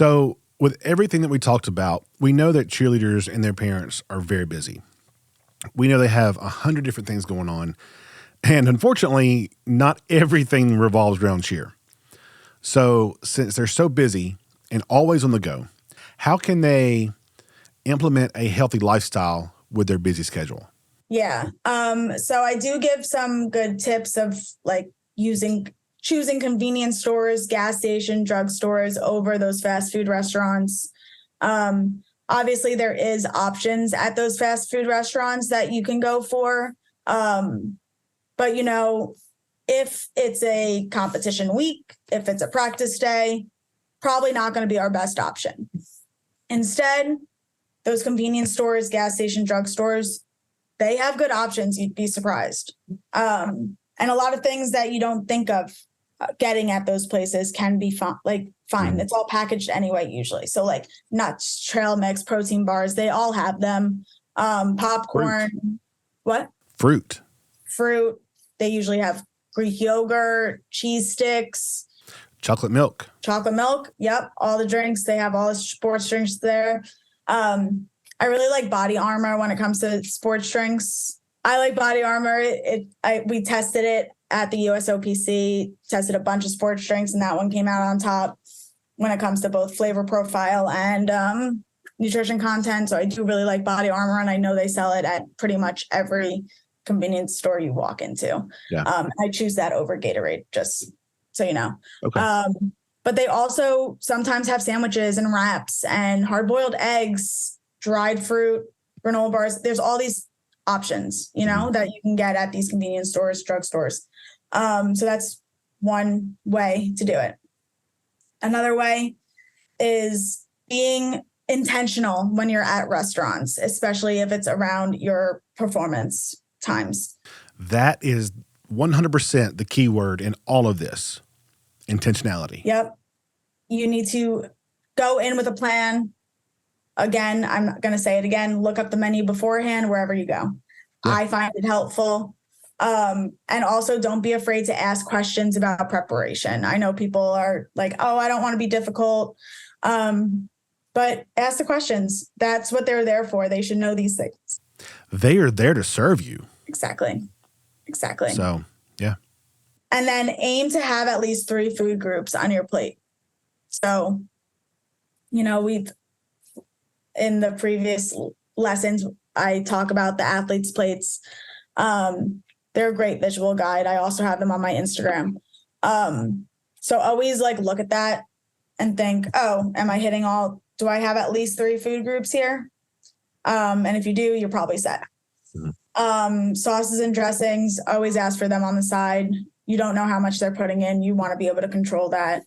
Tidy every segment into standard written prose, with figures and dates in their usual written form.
So with everything that we talked about, we know that cheerleaders and their parents are very busy. We know they have 100 different things going on. And unfortunately, not everything revolves around cheer. So since they're so busy and always on the go, how can they implement a healthy lifestyle with their busy schedule? Yeah. So I do give some good tips of like choosing convenience stores, gas station, drugstores over those fast food restaurants. Obviously there is options at those fast food restaurants that you can go for. But if it's a competition week, if it's a practice day, probably not going to be our best option. Instead, those convenience stores, gas station, drugstores, they have good options. You'd be surprised. And a lot of things that you don't think of getting at those places can be fine. It's all packaged anyway, usually. So like nuts, trail mix, protein bars, they all have them. Popcorn. Fruit. What? Fruit. They usually have Greek yogurt, cheese sticks. Chocolate milk. Yep. All the drinks. They have all the sports drinks there. I really like Body Armor when it comes to sports drinks. I like Body Armor. We tested it at the USOPC, tested a bunch of sports drinks, and that one came out on top when it comes to both flavor profile and nutrition content. So I do really like Body Armor, and I know they sell it at pretty much every convenience store you walk into. Yeah. I choose that over Gatorade, just so you know. Okay. But they also sometimes have sandwiches and wraps and hard-boiled eggs, dried fruit, granola bars. There's all these options, that you can get at these convenience stores, drugstores. So that's one way to do it. Another way is being intentional when you're at restaurants, especially if it's around your performance times. That is 100% the key word in all of this. Intentionality. Yep. You need to go in with a plan. Again, I'm going to say it again, look up the menu beforehand wherever you go. Yeah. I find it helpful. And also don't be afraid to ask questions about preparation. I know people are like, oh, I don't want to be difficult. But ask the questions. That's what they're there for. They should know these things. They are there to serve you. Exactly. So, yeah. And then aim to have at least 3 food groups on your plate. So, we've, in the previous lessons, I talk about the athletes' plates. They're a great visual guide. I also have them on my Instagram. So always look at that and think, oh, am I hitting all? Do I have at least 3 food groups here? And if you do, you're probably set. Mm-hmm. Sauces and dressings, always ask for them on the side. You don't know how much they're putting in. You want to be able to control that.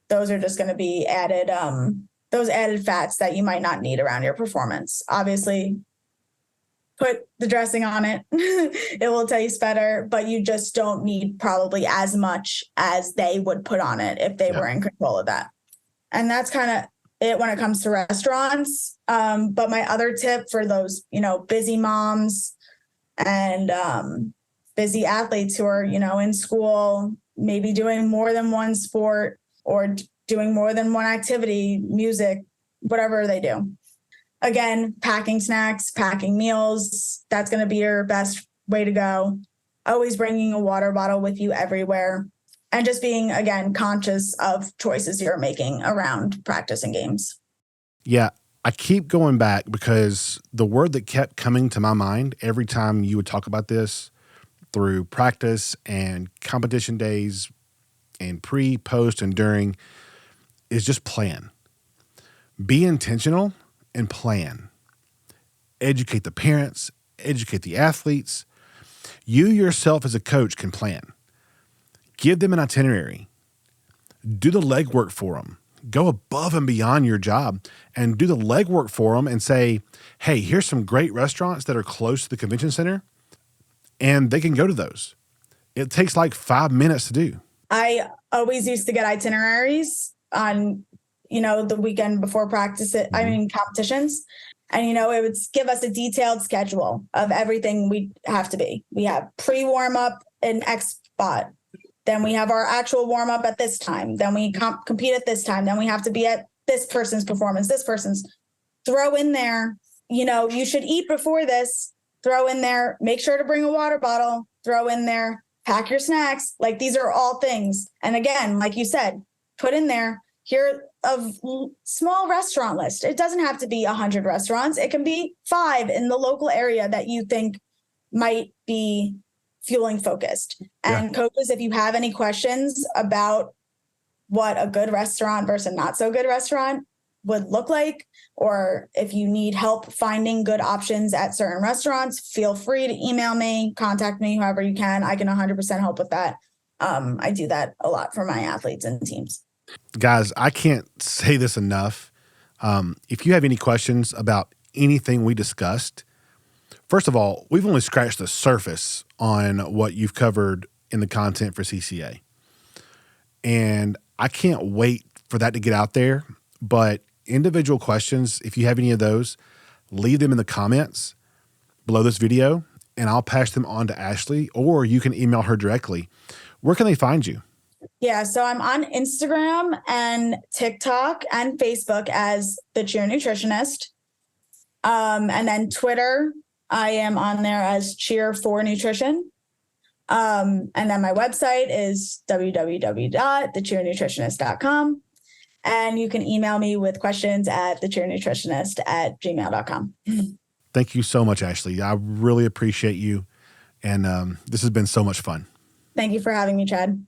Those are just going to be added, those added fats that you might not need around your performance. Obviously, put the dressing on it. It will taste better, but you just don't need probably as much as they would put on it if they were in control of that. And that's kind of it when it comes to restaurants. But my other tip for those, busy moms and busy athletes who are, in school, maybe doing more than one sport or doing more than one activity, music, whatever they do. Again, packing snacks, packing meals, that's going to be your best way to go. Always bringing a water bottle with you everywhere. And just being, again, conscious of choices you're making around practice and games. Yeah, I keep going back because the word that kept coming to my mind every time you would talk about this through practice and competition days and pre, post, and during is just plan. Be intentional and plan. Educate the parents, educate the athletes. You yourself as a coach can plan. Give them an itinerary. Do the legwork for them. Go above and beyond your job and do the legwork for them and say, hey, here's some great restaurants that are close to the convention center, and they can go to those. It takes 5 minutes to do. I always used to get itineraries on, the weekend before practice, competitions. And, it would give us a detailed schedule of everything we have to be. We have pre-warm-up in X spot. Then we have our actual warm-up at this time. Then we compete at this time. Then we have to be at this person's performance, this person's. Throw in there, you should eat before this. Throw in there, make sure to bring a water bottle. Throw in there, pack your snacks. Like, these are all things. And again, like you said, put in there, here a small restaurant list. It doesn't have to be 100 restaurants. It can be 5 in the local area that you think might be fueling focused. And coaches, if you have any questions about what a good restaurant versus not so good restaurant would look like, or if you need help finding good options at certain restaurants, feel free to email me, contact me, however you can. I can 100% help with that. I do that a lot for my athletes and teams. Guys, I can't say this enough. If you have any questions about anything we discussed, first of all, we've only scratched the surface on what you've covered in the content for CCA. And I can't wait for that to get out there. But individual questions, if you have any of those, leave them in the comments below this video, and I'll pass them on to Ashley, or you can email her directly. Where can they find you? Yeah, so I'm on Instagram and TikTok and Facebook as the Cheer Nutritionist. And then Twitter, I am on there as Cheer for Nutrition. And then my website is www.thecheernutritionist.com. And you can email me with questions at thecheernutritionist@gmail.com. Thank you so much, Ashley. I really appreciate you. And this has been so much fun. Thank you for having me, Chad.